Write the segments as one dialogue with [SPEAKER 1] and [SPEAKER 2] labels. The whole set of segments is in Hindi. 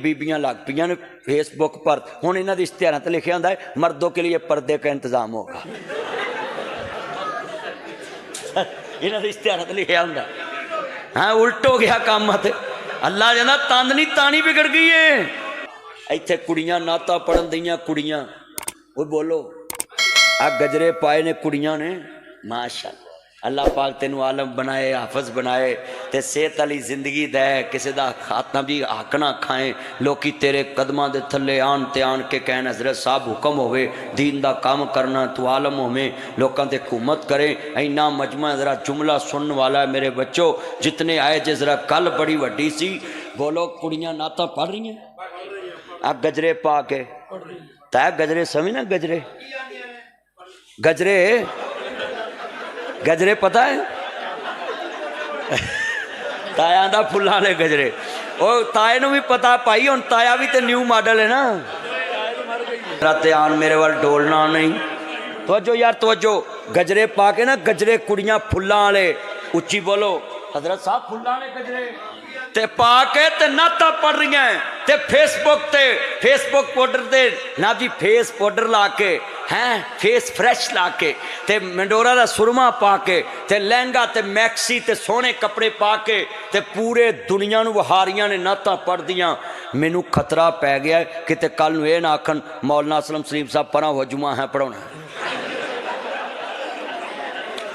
[SPEAKER 1] बीबियां लग पईयां ने फेसबुक पर। हुण इन्हां दे इश्तिहारां ते लिखिया हुंदा है मर्दों के लिए पर्दे का इंतजाम होगा। इन्हां दे इश्तिहारां ते लिखिया हुंदा हाँ, उल्ट हो गया काम। मत अल्लाह जाना तंद नहीं तानी बिगड़ गई है। इत्थे कुड़ियां नाता पढ़न दियां कुड़ियां, वो बोलो आ गजरे पाए ने कुड़ियां ने, माशाअल्लाह अल्लाह पाक तेनू आलम बनाए, हाफज बनाए ते सेहत वाली जिंदगी दे, किसी का खातना भी हक ना खाए। लोग तेरे कदमां दे थले आन ते आन के कहन हजरत साहब हुक्म होवे दीन दा काम करना, तू आलम होवे लोगों ते हुकूमत करे। इन्ना मजमा जरा जुमला सुनने वाला है मेरे बच्चों, जितने आए जे जरा कल बड़ी वड्डी सी। बोलो कुड़ियां नाता पढ़ रही हैं आ गजरे पा के, तै गजरे समझ ना, गजरे गजरे गजरे पता है ताया दा फुल्लां वाले गजरे। और ताए नूं भी पता भाई, हुण ताया भी तो न्यू मॉडल है ना। ध्यान मेरे वाल डोलना नहीं, तवज्जो यार तवज्जो। गजरे पा के ना, गजरे कुड़ियां फुल्लां वाले, उच्ची बोलो हजरत साहब फुल्लां वाले गजरे ते पा के ते नाता पढ़ रही हैं ते फेसबुक पाउडर ते ना जी फेस पाउडर ला के हैं, फेस फ्रैश ला के ते मंडोरा दा सुरमा पा के ते लहंगा ते मैक्सी ते सोहने कपड़े पा के ते पूरे दुनिया नूं वहारियां ने नाता पढ़ दियां। मैनू खतरा पै गया किते कल नूं ये ना आखन मौलाना असलम सलीम साहब परा हो जुमा है पढ़ाउणा।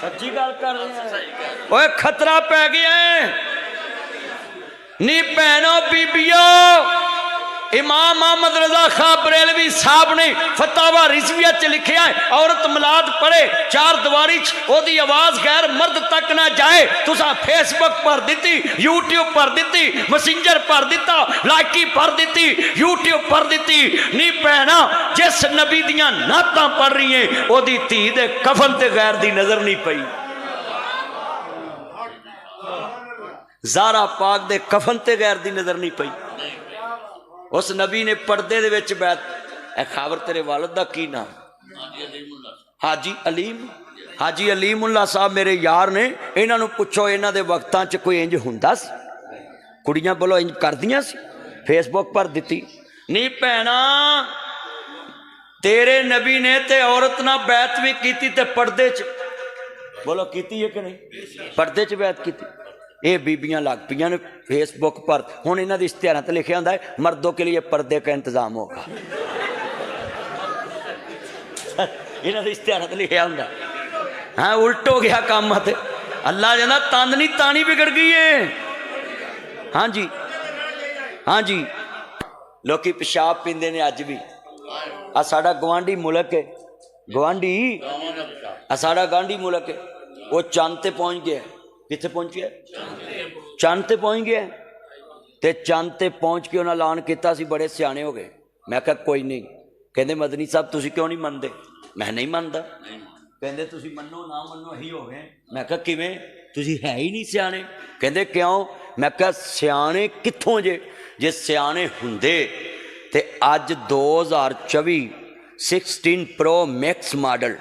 [SPEAKER 1] सच्ची गल कर रहे हैं, ओए खतरा पै गया है नी भैनों बीबियो। इमाम मोहम्मद रजा खां बरेलवी साहब ने फतावा रिजविया च लिखिया है, औरत मिलाद पढ़े चार दीवारी ओदी आवाज गैर मर्द तक ना जाए। तुसा फेसबुक पर दी, यूट्यूब पर दी, मैसेंजर पर दिता, लाइकी पर दी, यूट्यूब पर दी। नी भैना जिस नबी दियां नातां पढ़ रही है ओदी धी दे कफन ते गैर दी नजर नहीं पई। ज़ारा पाक दे कफन ते गैर दी नजर नहीं पई। उस नबी ने पर्दे दे विच बैत, ए खबर तेरे वालिद दा की नाम? हाजी अलीमुल्ला साहब मेरे यार ने। इन्हां नूं पुछो इन्हां दे वक्तां च कोई इंज हुंदा सी? कुड़ियां बोलो इंज करदियां सी? फेसबुक पर दिती नी भैना तेरे नबी ने ते औरत ना बैत भी कीती ते पर्दे च, बोलो कीती है कि नहीं? पर्दे च बैत कीती। ये बीबियां लग पईयां ने फेसबुक पर। हुण इन्हां दे इश्तिहारां ते लिखिया हुंदा है मर्दों के लिए पर्दे का इंतजाम होगा। इन्हां दे इश्तिहारां ते लिखिया हुंदा हाँ, उल्ट हो गया काम। मत अल्लाह जाना तंद नहीं तानी बिगड़ गई है। हाँ जी हाँ जी, लोकी पेशाब पींदे ने अज भी। आ साडा गवांढी मुल्क है, गवांढी आ साडा गवांढी मुल्क है, वो चंद ते पहुंच गया। कित्थे पहुंचे? चंद ते पहुंच गया ते चंद ते पहुंच के उन्हें ऐलान किया सी बड़े सियाने हो गए। मैं कहा कोई नहीं। कहते मदनी साहब तुसी क्यों नहीं मनते? मैं नहीं मनता। कहते तुसी मनो ना मनो ही हो गए। मैं कहा किवें? तुसी है ही नहीं सियाने। कहते क्यों? मैं कहा सियाने कित्थों जे सियाने हुंदे ते अज 2024 16 प्रो मैक्स मॉडल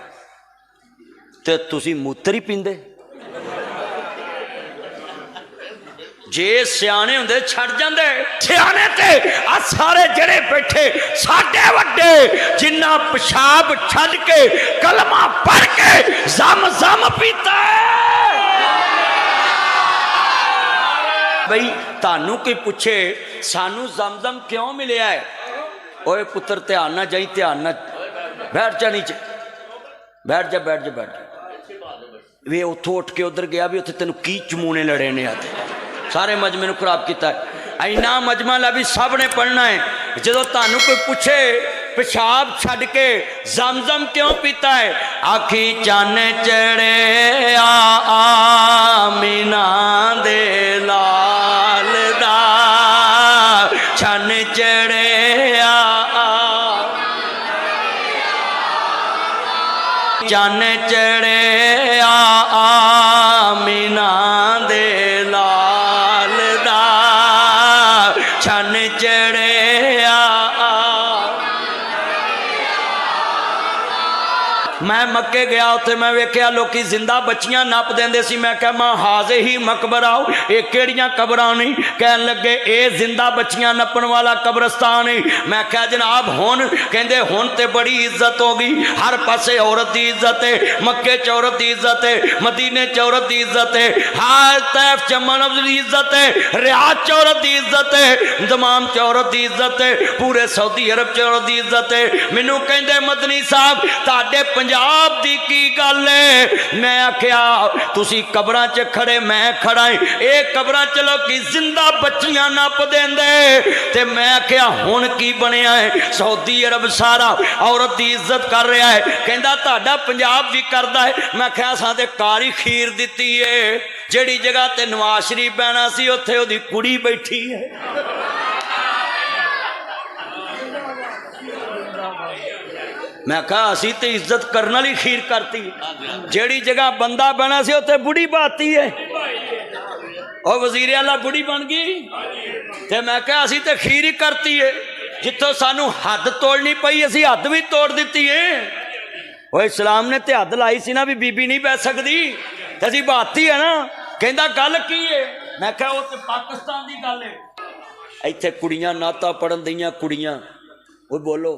[SPEAKER 1] ते तुसी मूत्र ही पींदे। जे सियाने हुंदे छड़ जांदे। सियाने ते आ सारे जड़े बैठे साडे वड्डे जिन्ना पेशाब छड़ के कलमा पढ़ के जम पीता है। बई तानू कोई पूछे सानू जम क्यों मिलिया है? ओए पुत्र ध्यान ना जाई, ध्यान ना बैठ जा नीचे, बैठ जा बैठ जा बैठ जा। वे उथों उठ के उधर गया भी उत्थे तेनू की चमूने लड़े ने आते सारे मजमे नूं खराब किया। इन्ना मजमा ला भी सब ने पढ़ना है। जो तानू कोई पूछे पेशाब छड़ के जम क्यों पीता है? आखी चन चढ़े आमीना दे लाल दा, चन चढ़े चन चढ़े आमीना दे लाल दा, चन चढ़े मैं मक्के गया, उत्थे मैं वेख्या लोकी जिंदा बच्चियां नप देंदे सी। मैं कहा मां हाजे ही मकबरा ये केड़ियां कबरां नहीं? कहन लगे ये जिंदा बच्चियां नपन वाला कब्रस्तान है। मैं कहा जनाब हुण? कहंदे हुण ते बड़ी इज्जत हो गई, हर पासे औरत की इज्जत है, मक्के च औरत की इज्जत है, मदीने च औरत की इज्जत है, हर तैफ च मनब की इज्जत है, रियाद च औरत की इज्जत है, दमाम च औरत की इज्जत है, पूरे सऊदी अरब च औरत की इज्जत है। मैनू कहंदे मदनी साहब तुहाडे पंजाब दी की गल है? मैं आख्या तुसी कबरां च खड़े, मैं खड़ा है, ये कबरां च लोकी जिंदा बच्चियां नप देंदे। ते मैं आख्या हुण की बनिया है? सऊदी अरब सारा औरत की इज्जत कर रहा है। कहंदा तुहाडा पंजाब भी करदा है। मैं आख्या असां ते कारी खीर दित्ती है, जिहड़ी जगह ते नवाज शरीफ बैठा सी उत्थे ओहदी कुड़ी बैठी है। मैं कहा असी तो इज्जत करने वाली खीर करती, जेड़ी जगह बंदा बना सी उत्थे बुढ़ी बाती है, और वजीर आला बुढ़ी बन गई। ते मैं कहा असी तो खीर ही करती है, जिथों सानू हद तोड़नी पई असी हद भी तोड़ दी है। वो इस्लाम ने तो हद लाई सी ना भी बीबी नहीं बह सकती, तो असी बाती है ना। कहंदा गल की है? मैं कहा वो तो पाकिस्तान की गल है। इत्थे कुड़ियां नाता पढ़न दियां कुड़ियां, वो बोलो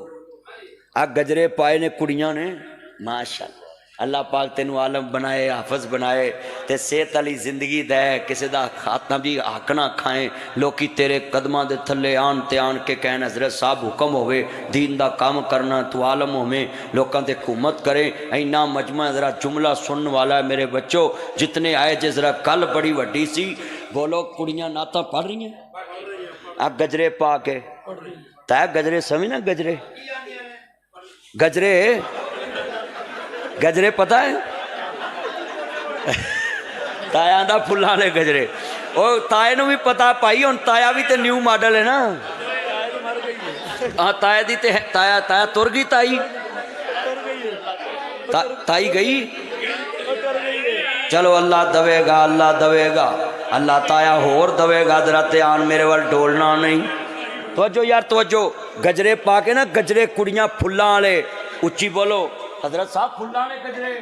[SPEAKER 1] आ गजरे पाए ने कुड़ियां ने, माशाअल्लाह अल्लाह पाक तेनू आलम बनाए, हाफज बनाए, ते सेहत वाली जिंदगी दे, किसी का खातना भी हक ना खाए। लोकी तेरे कदमां दे थले आन ते आन के कहन हजरत साहब हुक्म होवे दीन दा काम करना, तू आलम होवे, लोगों ते हुकूमत करे। इन्ना मजमा जरा जुमला सुनने वाला है मेरे बच्चों, जितने आए जे जरा कल बड़ी वड्डी सी। बोलो कुड़ियां नाता पढ़ रही हैं आ गजरे पा के? तै गजरे समझ ना, गजरे गजरे गजरे पता है? ताया दा फुल्लां वाले गजरे। और ताए नू भी पता भाई, हुण ताया भी तो न्यू मॉडल है ना। हाँ ताया दी ते ताया ताया तुर गई, ताई ताई गई। चलो अल्लाह दवेगा, अल्लाह दवेगा, अल्लाह ताया होर दवेगा। जरा ध्यान मेरे वाल डोलना नहीं। तवज्जो यार तवज्जो। गजरे पा के ना, गजरे कुड़ियां फुल्लां वाले, उच्ची बोलो हजरत साहब फुल्लां वाले गजरे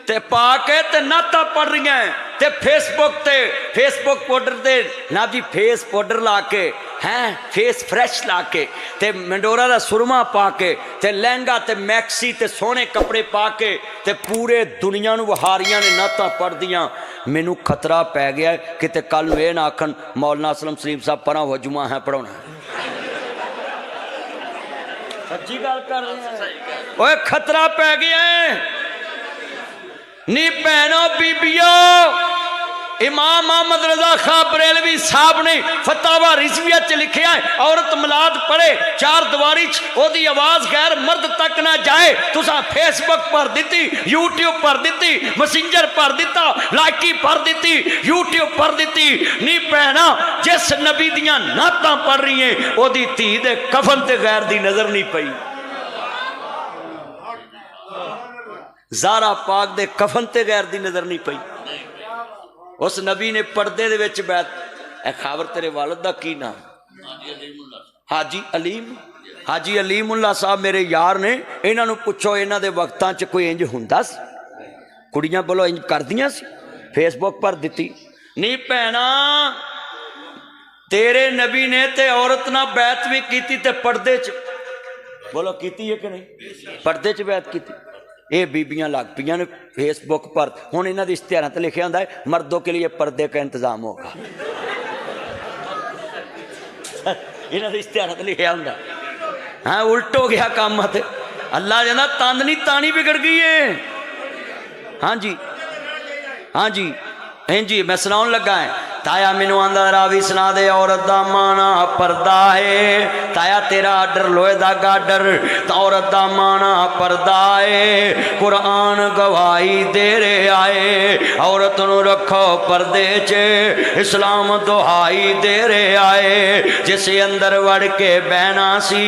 [SPEAKER 1] ते पा के ते नाता पढ़ रही हैं, ते फेसबुक पाउडर ते ना जी फेस पाउडर ला के हैं, फेस फ्रैश ला के, ते मंडोरा दा सुरमा पा के, ते लहंगा ते मैक्सी ते सोहने कपड़े पा के, ते पूरे दुनिया नू वहारियां ने नाता पढ़ दियां। मैनू खतरा पै गया किते कल नू ये ना आखन मौलाना असलम सलीम साहब परां हो जुमा है पढ़ाउणा। सच्ची गल कर रहे हैं, ओए खतरा पै गया है। नी भैनों बीबियों, इमाम अहमद रजा खां बरेलवी साहब ने फतावा रिजविया च लिखा है, औरत मिलाद पढ़े चार दीवारी ओदी आवाज गैर मर्द तक ना जाए। तुसा फेसबुक पर दी, यूट्यूब पर दी, मैसेंजर पर दिता, लाइकी पर दी, यूट्यूब पर दी। नी भैना जिस नबी दियां नातां पढ़ रही है ओदी धी दे कफन ते गैर दी नजर नहीं पई। ज़ारा पाक दे कफन ते गैर दी नजर नहीं पई। उस नबी ने पर्दे दे विच बैठ, ए खबर तेरे वालिद दा की नाम? हाजी अलीम। हाजी अलीमुल्ला साहब मेरे यार ने, इन्हां नूं पुछो इन्हां दे वक्तां च कोई इंज हुंदा सी? कुड़ियां बोलो इंज करदियां सी? फेसबुक पर दिती। नी भैना तेरे नबी ने ते औरत नाल बैत भी कीती ते पर्दे च, बोलो कीती है कि नहीं? पर्दे च बैत कीती। ये बीबियां लग पियां ने फेसबुक पर। हुण इन्हां दे इश्तिहारां ते लिखिया हुंदा है मर्दों के लिए पर्दे का इंतजाम होगा। इन्हां दे इश्तिहारां ते लिखिया हुंदा। हाँ उल्ट हो गया काम। मत अल्लाह जाना तंद नहीं तानी बिगड़ गई है। हाँ जी हाँ जी हाँ जी मैं सुनाउन लगा है। ताया मैनू आंदा रावी सुना दे औरत दा माना पर्दा है। ताया तेरा आर्डर लोहे दा गाडर, औरत दा माना पर्दा है। कुरान गवाही दे रहे आए औरत नू रखो पर्दे च, इस्लाम दुहाई दे रहे आए। जिसे अंदर वड़ के बहना सी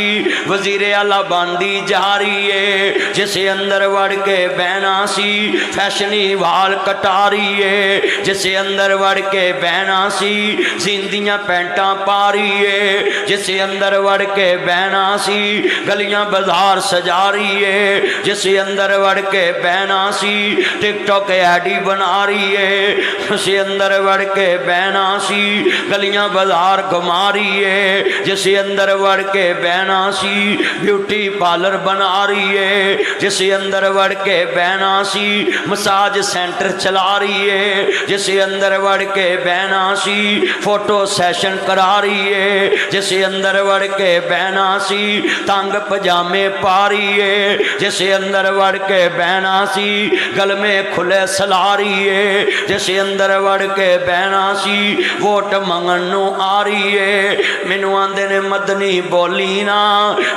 [SPEAKER 1] वजीरे आला बांदी जा रही है, जिसे अंदर वड़ के बहना सी फैशनी वाल कटा रही है, जिसे अंदर वड़ के बहना बहना सी, सींदियां पैंटां पा रही है, जिस अंदर वड़ के बहना सी, गलियां बाजार सजा रही है, जिस अंदर वड़ के बहना सी, टिकटॉक आईडी बना रही है, उस अंदर वड़ के बहना सी, गलियां बाजार घुमा रही है, जिस अंदर वड़ के बहना सी, ब्यूटी पार्लर बना रही है, जिस अंदर वड़ के बहना सी, मसाज सेंटर चला रही है, जिस अंदर वड़ के बहना सी, फोटो सेशन करा रही है, जिस अंदर वड़ के बहना सी, तंग पजामे पा रही है, जिस अंदर वड़ के बहना सी, गल में खुले सला रही है, जिस अंदर वड़ के बहना सी, वोट मंगन नू आ रही है। मैनू आंदे ने मदनी बोली ना,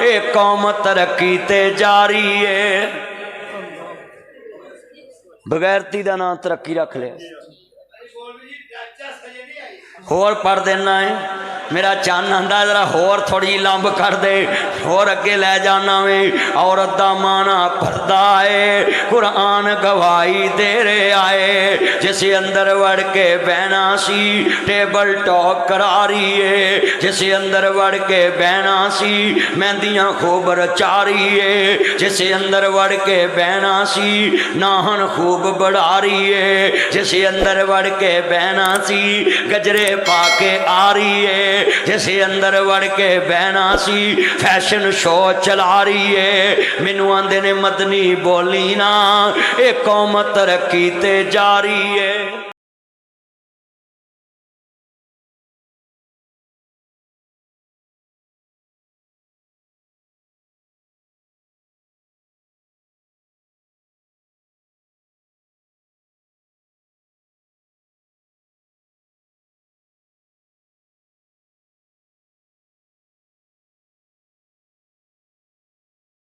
[SPEAKER 1] एक कौम तरक्की ते जा रही है। बगैरती का नाम तरक्की रख लिया। होर पढ़ देना है, मेरा चन आंदा जरा होर थोड़ी लंब कर दे, होर अगे लै जाना वे। औरत दा माना पर्दा है, कुरान गवाही दे रहे आए, जिस अंदर वड़ के बहना सी, टेबल टॉक करा रही है, जिस अंदर वड़ के बहना सी, मेहंदियां खूब रचा रही है, जिस अंदर वड़ के बहना सी, नाहन खूब बढ़ा रही है, जिस अंदर वड़ के बहना सी, गजरे पाके आ रही है, जिस अंदर वड़ के बहना सी, फैशन शो चला रही है। मैनू आंदे ने मदनी बोली ना, एक कौम तरक्की ते जा रही है।